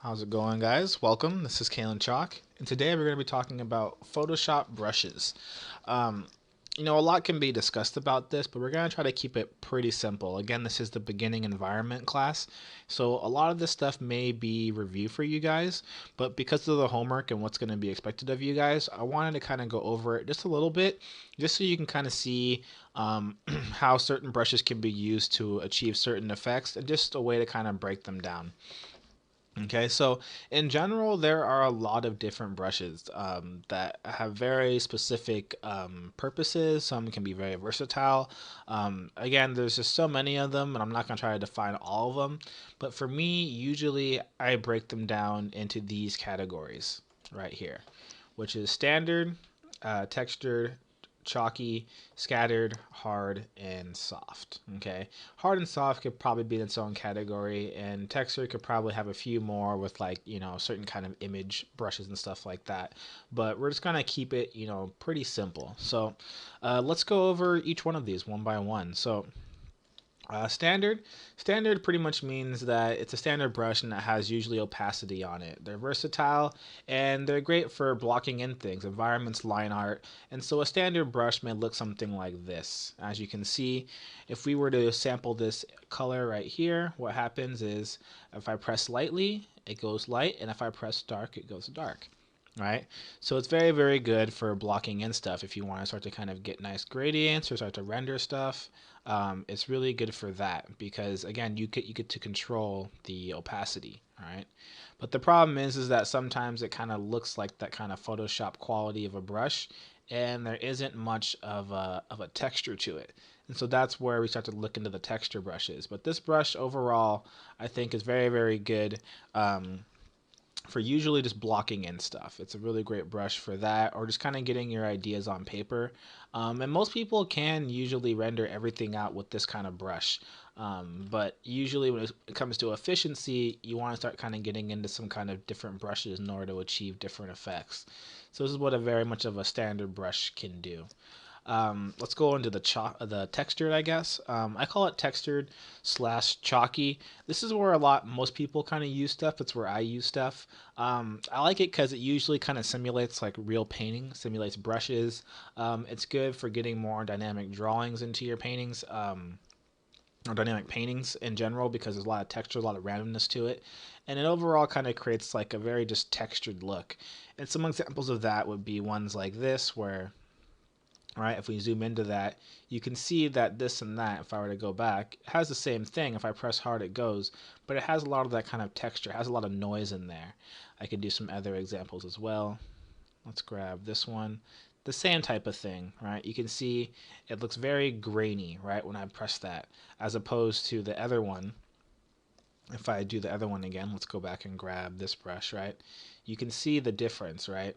How's it going, guys? Welcome. This is Kalen Chalk, and today we're going to be talking about Photoshop brushes. Um, a lot can be discussed about this, but we're going to try to keep it pretty simple. Again, this is the beginning environment class, so a lot of this stuff may be review for you guys, but because of the homework and what's going to be expected of you guys, I wanted to kind of go over it just a little bit, just so you can kind of see how certain brushes can be used to achieve certain effects, and just a way to kind of break them down. Okay, so in general, there are a lot of different brushes that have very specific purposes. Some can be very versatile. Again, there's just so many of them, and I'm not going to try to define all of them. But for me, usually I break them down into these categories right here, which is standard, textured, chalky, scattered, hard, and soft. Okay, hard and soft could probably be in its own category, and texture could probably have a few more with like certain kind of image brushes and stuff like that. But we're just gonna keep it pretty simple. So let's go over each one of these one by one. So standard pretty much means that it's a standard brush and it has usually opacity on it. They're versatile and they're great for blocking in things, environments, line art. And so a standard brush may look something like this. As you can see, if we were to sample this color right here, what happens is if I press lightly, it goes light, and if I press dark, it goes dark. Right, so it's very, very good for blocking in stuff if you want to start to kind of get nice gradients or start to render stuff. It's really good for that because again, you get to control the opacity. All right, but the problem is that sometimes it kind of looks like that kind of Photoshop quality of a brush, and there isn't much of a texture to it. And so that's where we start to look into the texture brushes. But this brush overall, I think, is very, very good. For usually just blocking in stuff. It's a really great brush for that, or just kind of getting your ideas on paper. And most people can usually render everything out with this kind of brush. But usually when it comes to efficiency, you want to start kind of getting into some kind of different brushes in order to achieve different effects. So this is what a very much of a standard brush can do. Let's go into the textured, I guess. I call it textured slash chalky. This is where most people kind of use stuff. It's where I use stuff. I like it because it usually kind of simulates like real painting, simulates brushes. It's good for getting more dynamic drawings into your paintings. Or dynamic paintings in general because there's a lot of texture, a lot of randomness to it, and it overall kind of creates like a very just textured look. And some examples of that would be ones like this, where right, if we zoom into that, you can see that this and that, if I were to go back, it has the same thing. If I press hard, it goes, but it has a lot of that kind of texture. It has a lot of noise in there. I could do some other examples as well. Let's grab this one. The same type of thing, right? You can see it looks very grainy, right, when I press that, as opposed to the other one. If I do the other one again, let's go back and grab this brush, right? You can see the difference, right?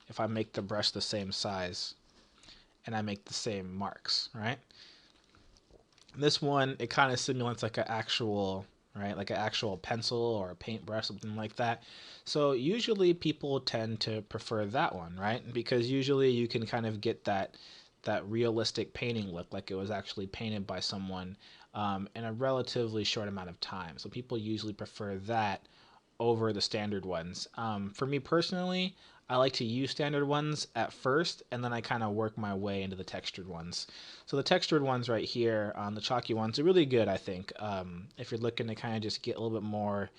If I make the brush the same size and I make the same marks, right? This one, it kind of simulates like an actual, right, like an actual pencil or a paintbrush, something like that. So usually people tend to prefer that one, right? Because usually you can kind of get that realistic painting look, like it was actually painted by someone in a relatively short amount of time. So people usually prefer that over the standard ones. For me personally, I like to use standard ones at first, and then I kind of work my way into the textured ones. So the textured ones right here, the chalky ones, are really good, I think, if you're looking to kind of just get a little bit more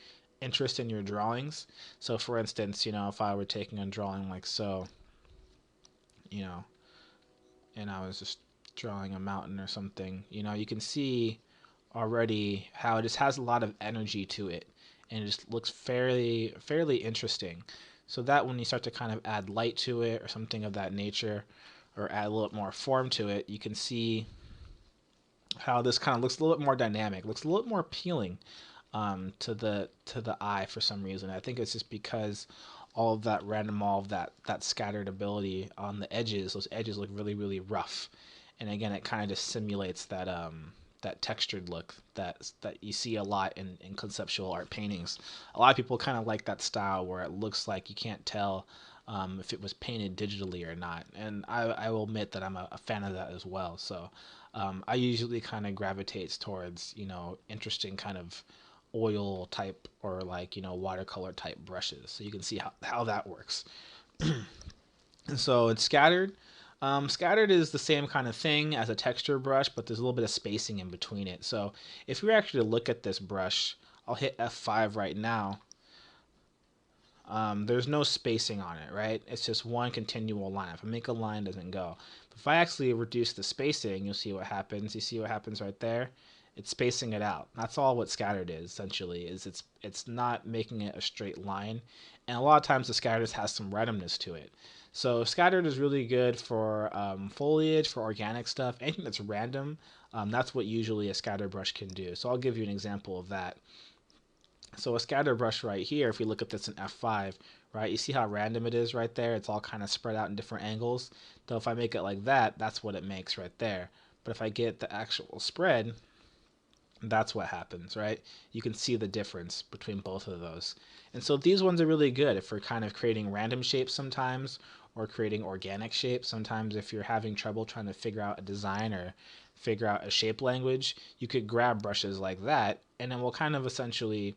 interest in your drawings. So for instance, if I were taking a drawing like so, you know, and I was just drawing a mountain or something, you can see already how it just has a lot of energy to it, and it just looks fairly interesting. So that when you start to kind of add light to it or something of that nature, or add a little bit more form to it, you can see how this kind of looks a little bit more dynamic, looks a little bit more appealing to the eye for some reason. I think it's just because all of that scattered ability on the edges, those edges look really, really rough. And again, it kind of just simulates that textured look that you see a lot in conceptual art paintings. A lot of people kind of like that style where it looks like you can't tell if it was painted digitally or not. And I will admit that I'm a fan of that as well. So I usually kind of gravitates towards interesting kind of oil type or like, watercolor type brushes. So you can see how that works. And so it's scattered. Scattered is the same kind of thing as a texture brush, but there's a little bit of spacing in between it. So if we were actually to look at this brush, I'll hit F5 right now. There's no spacing on it, right? It's just one continual line. If I make a line, it doesn't go. But if I actually reduce the spacing, you'll see what happens. You see what happens right there? It's spacing it out. That's all what scattered is, essentially, is it's not making it a straight line. And a lot of times the scattered has some randomness to it. So scattered is really good for foliage, for organic stuff, anything that's random. That's what usually a scatter brush can do. So I'll give you an example of that. So a scatter brush right here, if we look at this in F5, right, you see how random it is right there? It's all kind of spread out in different angles. So if I make it like that, that's what it makes right there. But if I get the actual spread, that's what happens, right? You can see the difference between both of those. And so these ones are really good if we're kind of creating random shapes sometimes, or creating organic shapes. Sometimes if you're having trouble trying to figure out a design or figure out a shape language, you could grab brushes like that, and then we'll kind of essentially,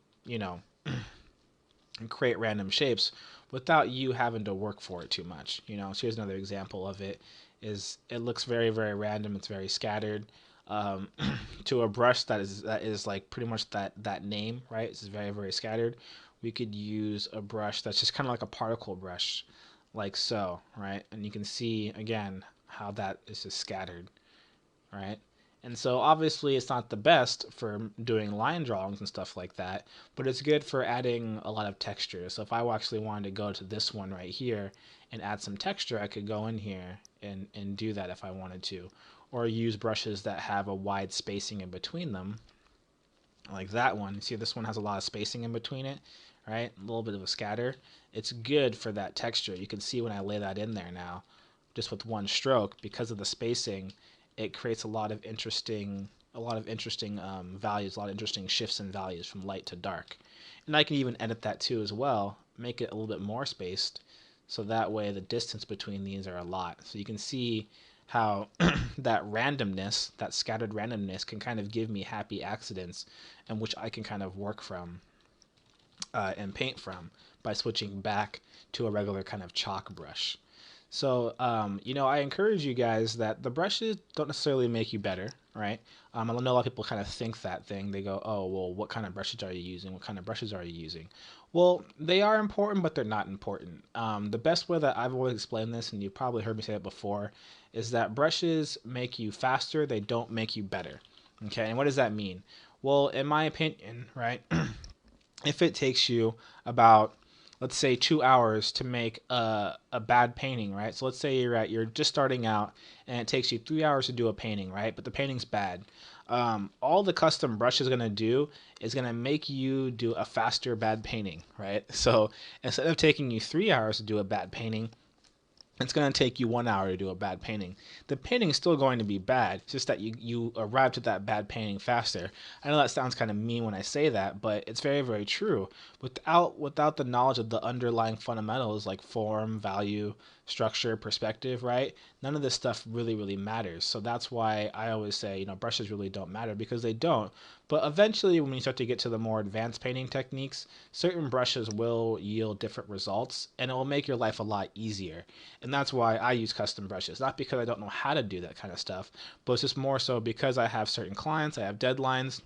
create random shapes without you having to work for it too much. So here's another example of it. Is it looks very, very random. It's very scattered. Um, to a brush that is like pretty much that name, right? It's very, very scattered. We could use a brush that's just kind of like a particle brush, like so, right? And you can see again how that is just scattered, right? And so obviously it's not the best for doing line drawings and stuff like that, but it's good for adding a lot of texture. So if I actually wanted to go to this one right here and add some texture, I could go in here and do that if I wanted to. Or use brushes that have a wide spacing in between them, like that one. You see this one has a lot of spacing in between it, right? A little bit of a scatter. It's good for that texture. You can see when I lay that in there now, just with one stroke, because of the spacing, it creates a lot of interesting values, a lot of interesting shifts in values from light to dark. And I can even edit that too as well, make it a little bit more spaced, so that way the distance between these are a lot. So you can see how that randomness, that scattered randomness, can kind of give me happy accidents, and which I can kind of work from and paint from by switching back to a regular kind of chalk brush. So, I encourage you guys that the brushes don't necessarily make you better, right? I know a lot of people kind of think that thing. They go, oh, well, what kind of brushes are you using? What kind of brushes are you using? Well, they are important, but they're not important. The best way that I've always explained this, and you've probably heard me say it before, is that brushes make you faster. They don't make you better. Okay, and what does that mean? Well, in my opinion, right, if it takes you about, let's say, 2 hours to make a bad painting, right? So let's say you're just starting out and it takes you 3 hours to do a painting, right? But the painting's bad. All the custom brush is going to do is going to make you do a faster bad painting, right? So instead of taking you 3 hours to do a bad painting, it's going to take you 1 hour to do a bad painting. The painting is still going to be bad. It's just that you arrived at that bad painting faster. I know that sounds kind of mean when I say that, but it's very, very true. Without the knowledge of the underlying fundamentals like form, value, structure, perspective, right? None of this stuff really, really matters. So that's why I always say, brushes really don't matter, because they don't. But eventually, when you start to get to the more advanced painting techniques, certain brushes will yield different results, and it will make your life a lot easier. And that's why I use custom brushes. Not because I don't know how to do that kind of stuff, but it's just more so because I have certain clients, I have deadlines,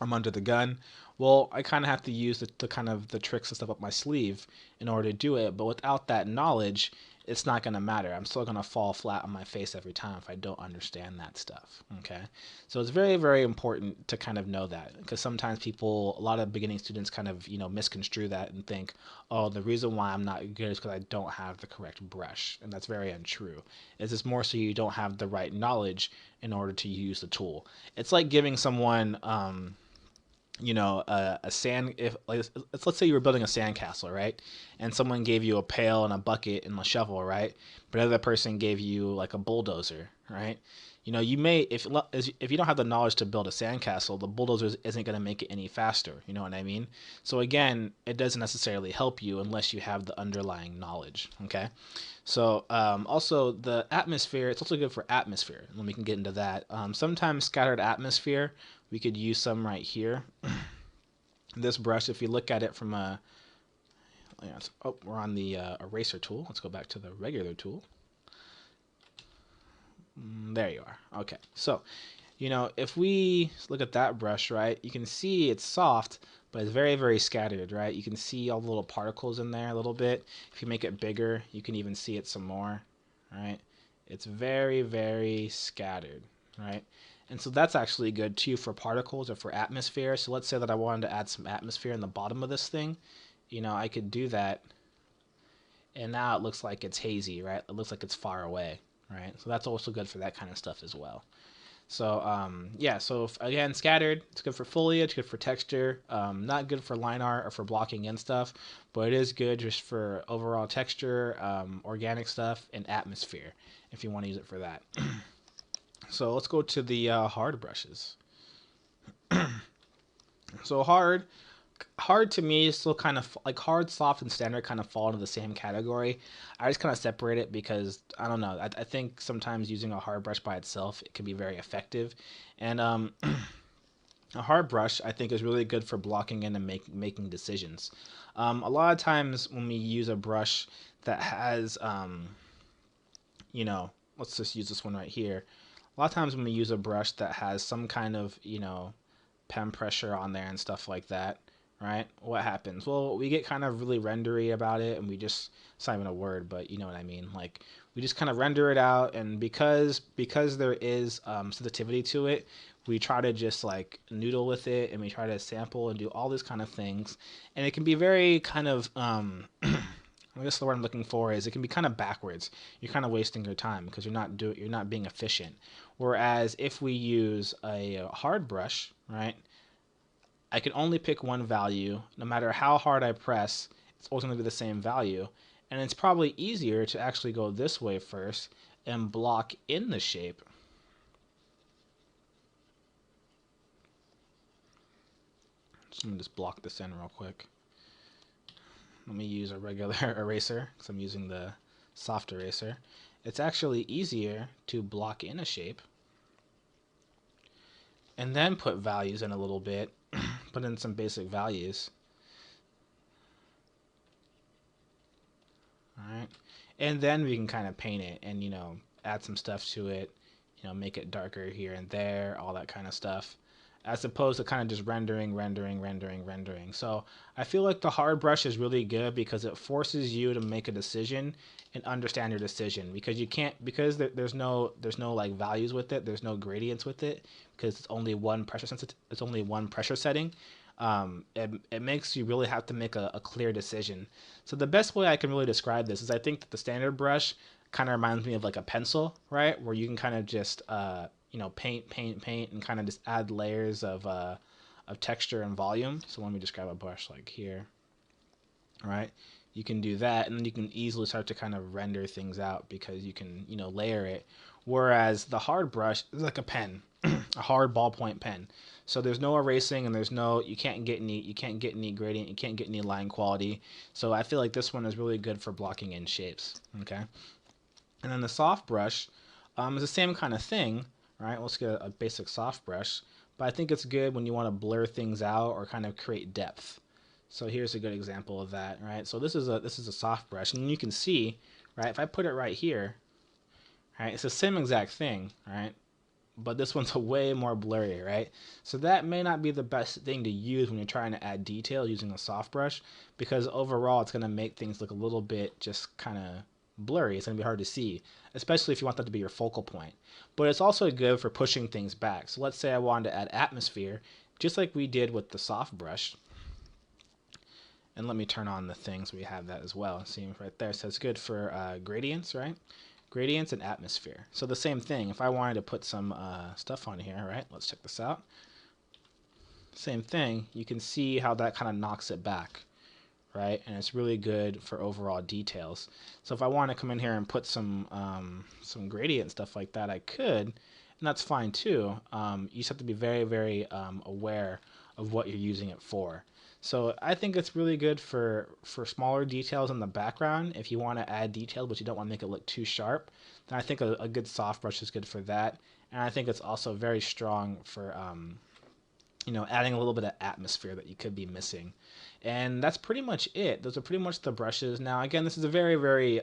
I'm under the gun. Well, I kind of have to use the kind of the tricks and stuff up my sleeve in order to do it. But without that knowledge, it's not going to matter. I'm still going to fall flat on my face every time if I don't understand that stuff. Okay. So it's very, very important to kind of know that, because sometimes a lot of beginning students kind of, misconstrue that and think, oh, the reason why I'm not good is because I don't have the correct brush. And that's very untrue. It's just more so you don't have the right knowledge in order to use the tool. It's like giving someone, a sand, if like, let's say you were building a sandcastle, right? And someone gave you a pail and a bucket and a shovel, right? But another person gave you like a bulldozer, right? You may, if you don't have the knowledge to build a sandcastle, the bulldozer isn't going to make it any faster. You know what I mean? So again, it doesn't necessarily help you unless you have the underlying knowledge. Okay. So also the atmosphere, it's also good for atmosphere. And we can get into that. Sometimes scattered atmosphere, we could use some right here. This brush, if you look at it from a, oh, we're on the eraser tool. Let's go back to the regular tool. There you are. Okay, so if we look at that brush, right, you can see it's soft, but it's very, very scattered, right? You can see all the little particles in there a little bit. If you make it bigger, you can even see it some more, right? It's very, very scattered, right? And so that's actually good too for particles or for atmosphere. So let's say that I wanted to add some atmosphere in the bottom of this thing. I could do that, and now it looks like it's hazy, right? It looks like it's far away, right? So that's also good for that kind of stuff as well. So yeah, so again, scattered, it's good for foliage, good for texture, not good for line art or for blocking in stuff, but it is good just for overall texture, organic stuff, and atmosphere, if you want to use it for that. So let's go to the hard brushes. So hard to me is still kind of like hard, soft, and standard kind of fall into the same category. I just kind of separate it because I don't know. I think sometimes using a hard brush by itself, it can be very effective, and a hard brush I think is really good for blocking in and making decisions. A lot of times when we use a brush that has let's just use this one right here. A lot of times when we use a brush that has some kind of pen pressure on there and stuff like that, right? What happens? Well, we get kind of really rendery about it, and we just, it's not even a word, but you know what I mean. Like we just kind of render it out, and because there is sensitivity to it, we try to just like noodle with it, and we try to sample and do all these kind of things, and it can be very kind of I guess the word I'm looking for is it can be kind of backwards. You're kind of wasting your time because you're not being efficient. Whereas if we use a hard brush, right, I can only pick one value. No matter how hard I press, it's always going to be the same value. And it's probably easier to actually go this way first and block in the shape. So let me just block this in real quick. Let me use a regular eraser because I'm using the soft eraser. It's actually easier to block in a shape and then put values in a little bit, put in some basic values. All right. And then we can kind of paint it and, add some stuff to it, make it darker here and there, all that kind of stuff, as opposed to kind of just rendering. So I feel like the hard brush is really good because it forces you to make a decision and understand your decision, because you can't, because there's no like values with it, there's no gradients with it, because it's only one pressure setting. It makes you really have to make a clear decision. So the best way I can really describe this is I think that the standard brush kind of reminds me of like a pencil, right? Where you can kind of just paint and kind of just add layers of texture and volume. So let me just grab a brush like here, right? You can do that, and then you can easily start to kind of render things out because you can layer it. Whereas the hard brush is like a pen, a hard ballpoint pen. So there's no erasing, and you can't get any gradient, you can't get any line quality. So I feel like this one is really good for blocking in shapes. Okay. And then the soft brush is the same kind of thing, right? Let's get a basic soft brush, but I think it's good when you want to blur things out or kind of create depth. So here's a good example of that, right? So this is a soft brush, and you can see, right, if I put it right here, right, it's the same exact thing, right? But this one's a way more blurry, right? So that may not be the best thing to use when you're trying to add detail using a soft brush, because overall it's going to make things look a little bit just kind of blurry. It's going to be hard to see, especially if you want that to be your focal point. But it's also good for pushing things back. So let's say I wanted to add atmosphere, just like we did with the soft brush. And let me turn on the things. We have that as well. See right there. So it's good for gradients, right? Gradients and atmosphere. So the same thing. If I wanted to put some stuff on here, right? Let's check this out. Same thing. You can see how that kind of knocks it back, right? And it's really good for overall details. So if I want to come in here and put some gradient stuff like that, I could, and that's fine too. You just have to be very, very aware of what you're using it for. So I think it's really good for smaller details in the background. If you want to add detail, but you don't want to make it look too sharp, then I think a good soft brush is good for that. And I think it's also very strong for adding a little bit of atmosphere that you could be missing. And that's pretty much it. Those are pretty much the brushes. Now, again, this is a very, very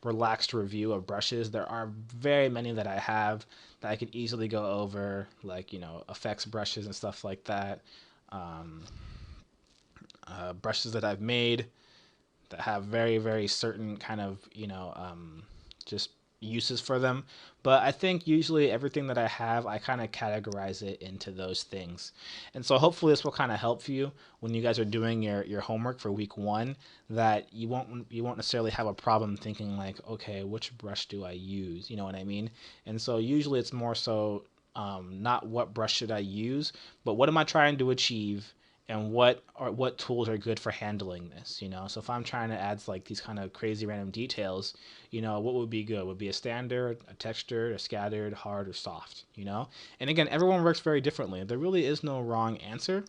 relaxed review of brushes. There are very many that I have that I could easily go over, like, effects brushes and stuff like that. Um, Brushes that I've made that have very, very certain kind of, just uses for them. But I think usually everything that I have, I kind of categorize it into those things. And so hopefully this will kind of help you when you guys are doing your homework for week 1, that you won't necessarily have a problem thinking like, okay, which brush do I use? You know what I mean? And so usually it's more so not what brush should I use, but what am I trying to achieve, and what tools are good for handling this. So if I'm trying to add like these kind of crazy random details, what would be good? Would be a standard, a textured, a scattered, hard, or soft. And again, everyone works very differently. There really is no wrong answer,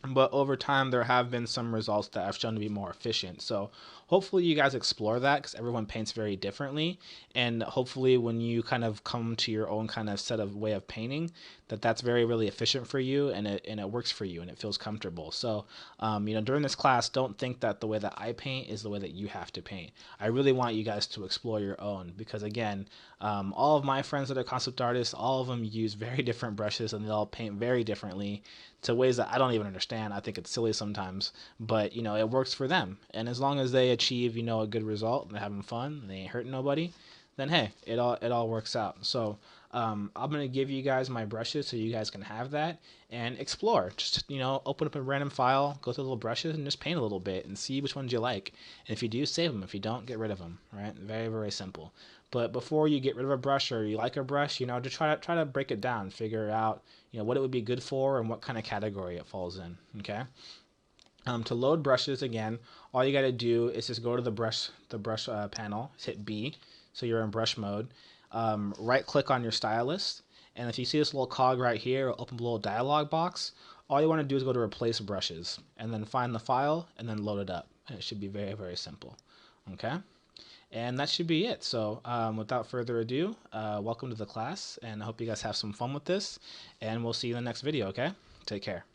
but over time there have been some results that have shown to be more efficient. So hopefully you guys explore that, because everyone paints very differently, and hopefully when you kind of come to your own kind of set of way of painting, that's very, really efficient for you, and it works for you, and it feels comfortable. So during this class, don't think that the way that I paint is the way that you have to paint. I really want you guys to explore your own, because again, all of my friends that are concept artists, all of them use very different brushes, and they all paint very differently to ways that I don't even understand. I think it's silly sometimes, but it works for them. And as long as they achieve, a good result, and they're having fun, and they ain't hurting nobody, then hey, it all works out. So I'm gonna give you guys my brushes so you guys can have that and explore. Just open up a random file, go through the little brushes, and just paint a little bit and see which ones you like. And if you do, save them. If you don't, get rid of them. Right? Very, very simple. But before you get rid of a brush, or you like a brush, just try to break it down, figure out what it would be good for and what kind of category it falls in. Okay. To load brushes, again, all you got to do is just go to the brush panel, hit B, so you're in brush mode. Right click on your stylus, and if you see this little cog right here, open a little dialog box. All you want to do is go to replace brushes, and then find the file, and then load it up. And it should be very, very simple. Okay, and that should be it. So without further ado, welcome to the class, and I hope you guys have some fun with this, and we'll see you in the next video. Okay, take care.